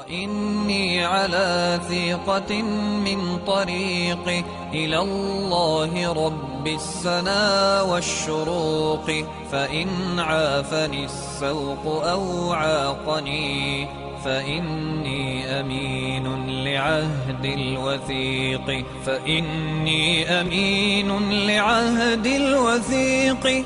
وإني على ثقة من طريقي إلى الله رب السنا والشروق. فإن عافني السوق أو عاقني فإني أمين لعهد الوثيق. فإني أمين لعهد الوثيق.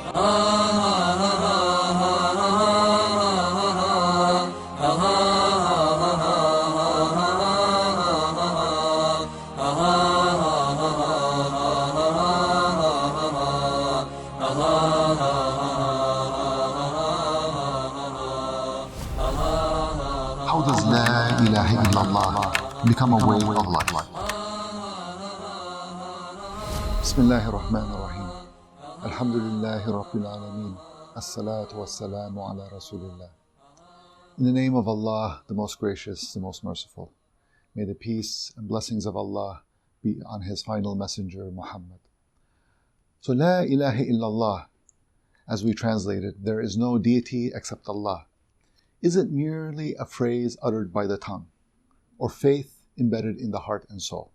How does La ilaha illallah become a way of life? Bismillahir Rahmanir Rahim. Alhamdulillahi Rabbil Alameen. As-salatu was-salamu ala Rasulillah. In the name of Allah, the most gracious, the most merciful. May the peace and blessings of Allah be on His final messenger, Muhammad. So La ilaha illallah, as we translate it, there is no deity except Allah, isn't merely a phrase uttered by the tongue, or faith embedded in the heart and soul.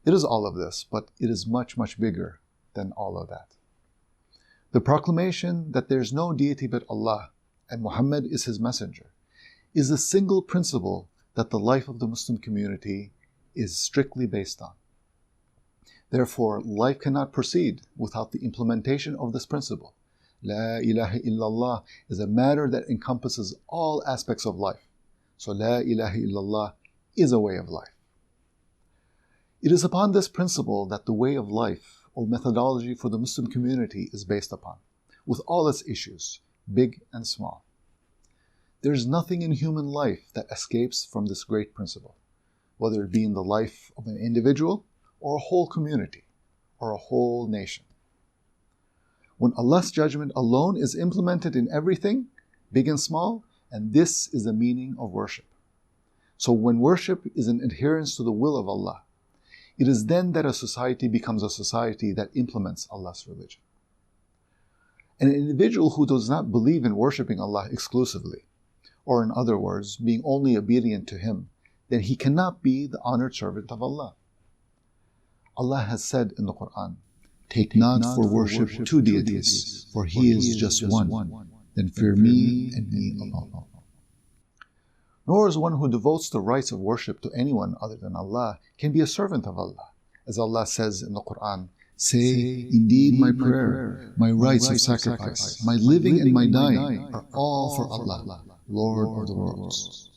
It is all of this, but it is much, much bigger than all of that. The proclamation that there is no deity but Allah, and Muhammad is His messenger, is the single principle that the life of the Muslim community is strictly based on. Therefore, life cannot proceed without the implementation of this principle. La ilaha illallah is a matter that encompasses all aspects of life. So La ilaha illallah is a way of life. It is upon this principle that the way of life or methodology for the Muslim community is based upon, with all its issues, big and small. There is nothing in human life that escapes from this great principle, whether it be in the life of an individual or a whole community or a whole nation. When Allah's judgment alone is implemented in everything, big and small, and this is the meaning of worship. So when worship is an adherence to the will of Allah, it is then that a society becomes a society that implements Allah's religion. An individual who does not believe in worshiping Allah exclusively, or in other words, being only obedient to Him, then he cannot be the honored servant of Allah. Allah has said in the Quran, "Take not for worship two deities, for He is just one. Then fear me and me alone." Nor is one who devotes the rights of worship to anyone other than Allah can be a servant of Allah. As Allah says in the Quran, "Say, indeed my prayer, my rights of sacrifice, my living and my dying are all for Allah, Lord of the worlds."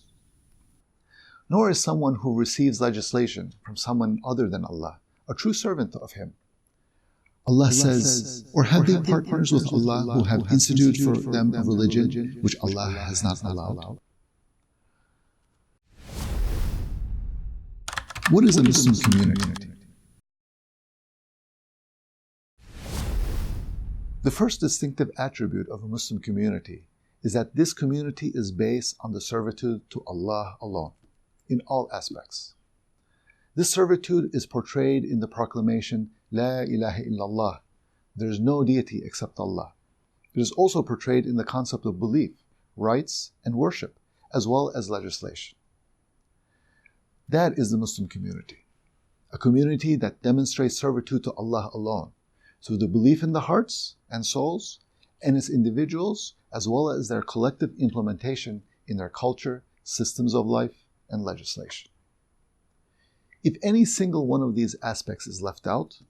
Nor is someone who receives legislation from someone other than Allah a true servant of Him. Allah says, "Or have they partners with Allah who have instituted for them a religion which Allah has not allowed?" What is a Muslim community? The first distinctive attribute of a Muslim community is that this community is based on the servitude to Allah alone, in all aspects. This servitude is portrayed in the proclamation, La ilaha illallah, there is no deity except Allah. It is also portrayed in the concept of belief, rights, and worship, as well as legislation. That is the Muslim community, a community that demonstrates servitude to Allah alone, through the belief in the hearts and souls, and its individuals, as well as their collective implementation in their culture, systems of life, and legislation. If any single one of these aspects is left out,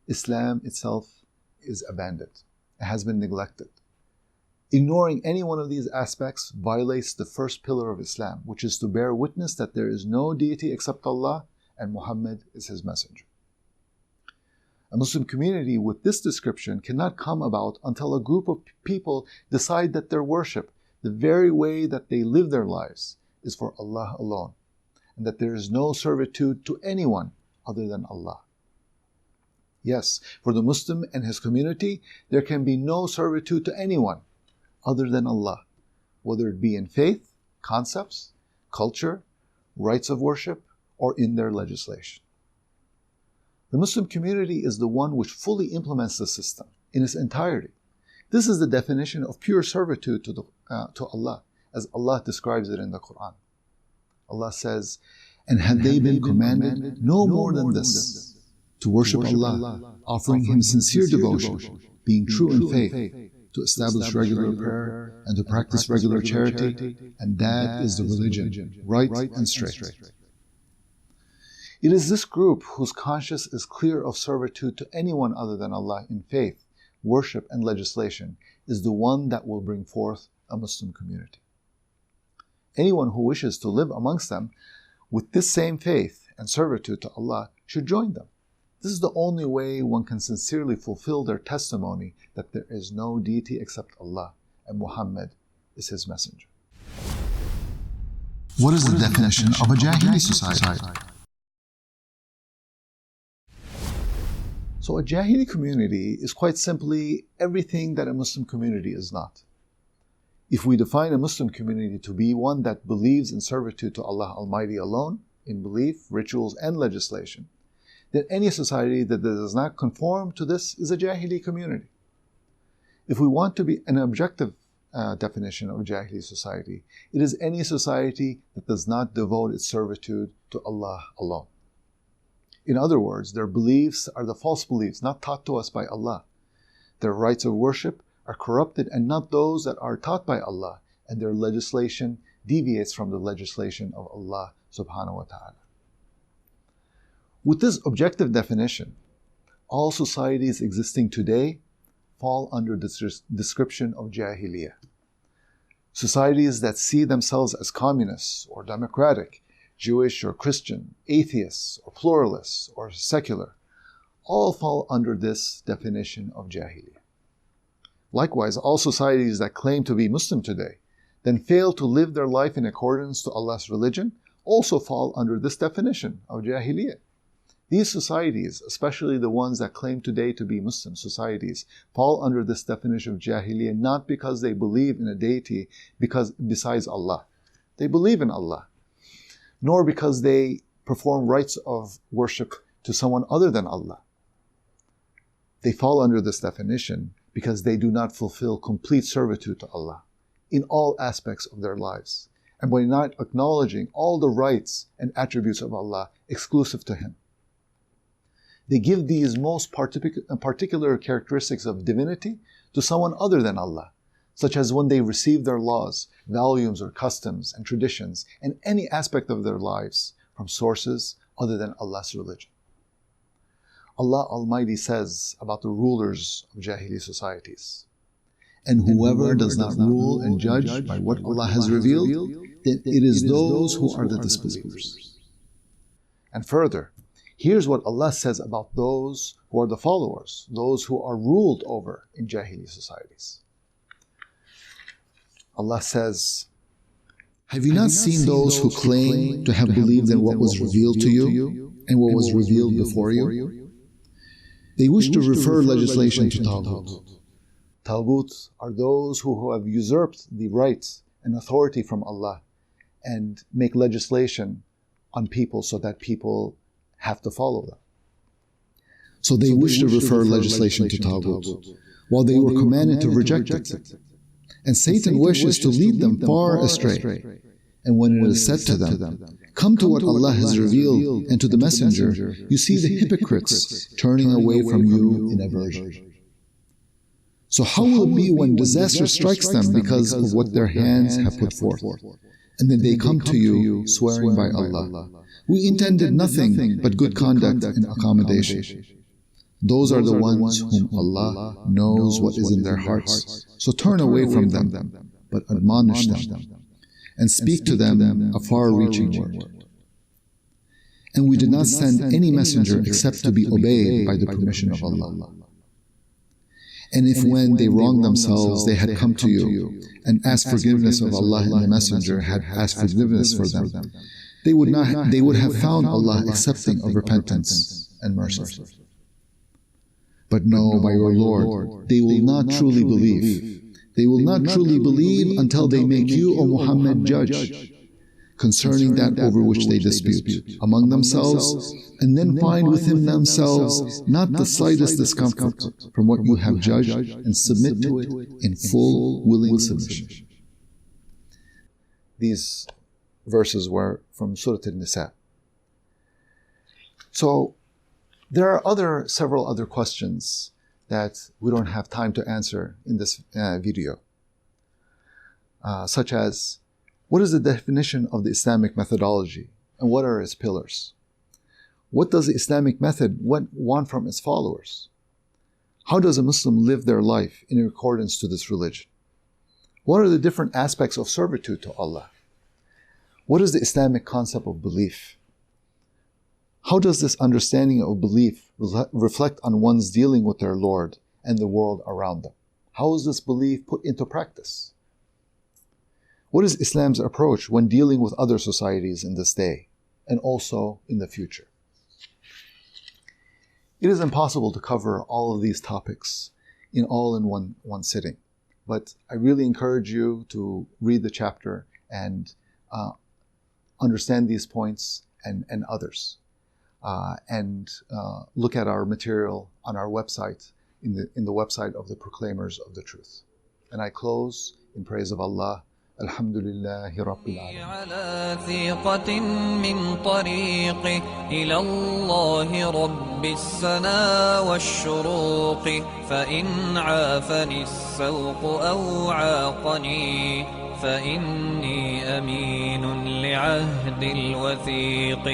Islam itself is abandoned, it has been neglected. Ignoring any one of these aspects violates the first pillar of Islam, which is to bear witness that there is no deity except Allah and Muhammad is His messenger. A Muslim community with this description cannot come about until a group of people decide that their worship, the very way that they live their lives, is for Allah alone, and that there is no servitude to anyone other than Allah. Yes, for the Muslim and his community, there can be no servitude to anyone other than Allah, whether it be in faith, concepts, culture, rites of worship, or in their legislation. The Muslim community is the one which fully implements the system in its entirety. This is the definition of pure servitude to Allah, as Allah describes it in the Quran. Allah says, "And had they been commanded no more than this, to worship Allah, offering Him sincere devotion, being true in faith, to establish regular prayer and to practice regular charity, and that is the religion, right and straight." It is this group whose conscience is clear of servitude to anyone other than Allah in faith, worship, and legislation is the one that will bring forth a Muslim community. Anyone who wishes to live amongst them with this same faith and servitude to Allah should join them. This is the only way one can sincerely fulfill their testimony that there is no deity except Allah and Muhammad is His messenger. What is the definition of a Jahili society? So a Jahili community is quite simply everything that a Muslim community is not. If we define a Muslim community to be one that believes in servitude to Allah Almighty alone, in belief, rituals, and legislation, then any society that does not conform to this is a Jahili community. If we want to be an objective definition of a Jahili society, it is any society that does not devote its servitude to Allah alone. In other words, their beliefs are the false beliefs not taught to us by Allah. Their rites of worship are corrupted and not those that are taught by Allah, and their legislation deviates from the legislation of Allah subhanahu wa ta'ala. With this objective definition, all societies existing today fall under this description of Jahiliyyah. Societies that see themselves as communists or democratic, Jewish or Christian, atheists or pluralists or secular, all fall under this definition of Jahiliyyah. Likewise, all societies that claim to be Muslim today, then fail to live their life in accordance to Allah's religion, also fall under this definition of Jahiliyyah. These societies, especially the ones that claim today to be Muslim societies, fall under this definition of Jahiliyyah not because they believe in a deity besides Allah. They believe in Allah. Nor because they perform rites of worship to someone other than Allah. They fall under this definition because they do not fulfill complete servitude to Allah in all aspects of their lives, and by not acknowledging all the rights and attributes of Allah exclusive to Him. They give these most particular characteristics of divinity to someone other than Allah, such as when they receive their laws, values or customs and traditions and any aspect of their lives from sources other than Allah's religion. Allah Almighty says about the rulers of Jahili societies, "And whoever does not rule and judge by what Allah has revealed, then it is those who are the disbelievers." And further, here's what Allah says about those who are the followers, those who are ruled over in Jahili societies. Allah says, Have you not seen those who claim to have believed in what was revealed to you and what was revealed before you? They wish to refer legislation to Taghut. Taghut are those who have usurped the rights and authority from Allah and make legislation on people so that people have to follow them. So they wish to refer legislation to Taghut, while they were commanded to reject it. And Satan wishes to lead them far astray. And when it is said to them, "Come to what Allah has revealed and to the Messenger," you see the hypocrites turning away from you in aversion. So how will it be when disaster strikes them because of what their hands have put forth? And then they come to you swearing by Allah, "We intended nothing but good conduct and accommodation." Those are the ones whom Allah knows what is in their hearts. So turn away from them, but admonish them, and speak to them a far-reaching word. And we did not send any messenger except to be obeyed by the permission of Allah. And if when they wronged themselves they had come to you and asked forgiveness of Allah and the messenger had asked forgiveness for them, they would have found Allah accepting of repentance and mercy. But no, by your Lord, they will not truly believe. They will not truly believe until they make you, O Muhammad, judge concerning that over which they dispute among themselves, and then find within themselves not the slightest discomfort from what you have judged, and submit to it in full, willing submission. These verses were from Surah An-Nisa. So there are several other questions that we don't have time to answer in this video, such as, what is the definition of the Islamic methodology and what are its pillars? What does the Islamic method want from its followers? How does a Muslim live their life in accordance to this religion? What are the different aspects of servitude to Allah? What is the Islamic concept of belief? How does this understanding of belief reflect on one's dealing with their Lord and the world around them? How is this belief put into practice? What is Islam's approach when dealing with other societies in this day and also in the future? It is impossible to cover all of these topics in one sitting, but I really encourage you to read the chapter and understand these points and others. Look at our material on our website, in the website of the Proclaimers of the Truth. And I close in praise of Allah. Alhamdulillahi Rabbil Alameen. على ثقة من طريقي إلى الله رب السنا والشروق فإن عافني السوق أو عاقني فإني أمين لعهد الوثيق